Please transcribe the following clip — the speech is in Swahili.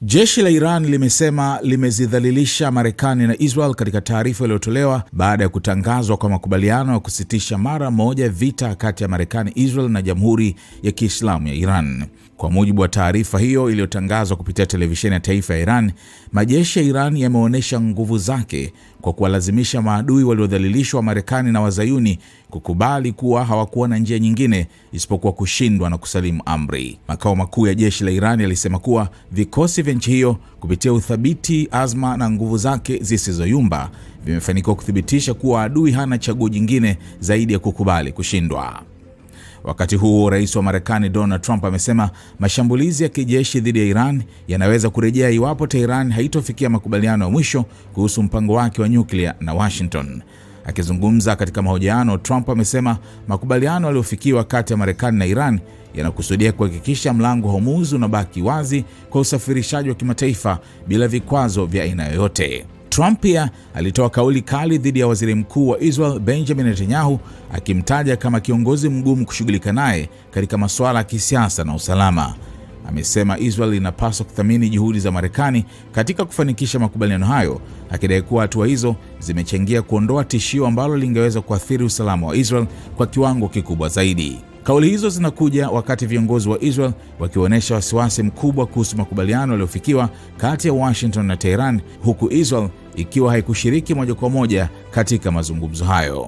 Jeshi la Iran limesema limezidhalilisha Marekani na Israel katika taarifa iliyotolewa baada ya kutangazwa kwa makubaliano ya kusitisha mara moja vita kati ya Marekani, Israel na Jamhuri ya Kiislamu ya Iran. Kwa mujibu wa taarifa hiyo iliyotangazwa kupitia televisheni ya taifa ya Iran, majeshi ya Iran yameonyesha nguvu zake kwa kuwalazimisha maadui waliodhalilishwa Marekani na Wazayuni kukubali kuwa hawakuwa na njia nyingine isipokuwa kushindwa na kusalimu amri. Makao makuu ya jeshi la Iran yalisema kuwa vikosi vya nchi hiyo kupitia uthabiti, azma na nguvu zake zisizoyumba vimefanikiwa kuthibitisha kuwa adui hana chaguo jingine zaidi ya kukubali kushindwa. Wakati huo, rais wa Marekani Donald Trump amesema mashambulizi ya kijeshi dhidi ya Iran yanaweza kurejea iwapo Tehran haitofikia makubaliano ya mwisho kuhusu mpango wake wa nyuklia na Washington. Akizungumza katika mahojiano, Trump amesema makubaliano yaliyofikiwa kati ya Marekani na Iran yanakusudia kuhakikisha mlango Hormuz unabaki wazi kwa usafirishaji wa kimataifa bila vikwazo vya aina yoyote. Trump pia alitoa kauli kali dhidi ya waziri mkuu wa Israel Benjamin Netanyahu, akimtaja kama kiongozi mgumu kushughulika naye katika masuala ya kisiasa na usalama. Amesema Israel inapaswa kuthamini juhudi za Marekani katika kufanikisha makubaliano hayo, akidai kuwa hatua hizo zimechangia kuondoa tishio ambalo lingeweza kuathiri usalama wa Israel kwa kiwango kikubwa zaidi. Kauli hizo zinakuja wakati viongozi wa Israel wakionyesha wasiwasi mkubwa kuhusu makubaliano yaliyofikiwa kati ya Washington na Tehran, huku Israel ikiwa haikushiriki moja kwa moja katika mazungumzo hayo.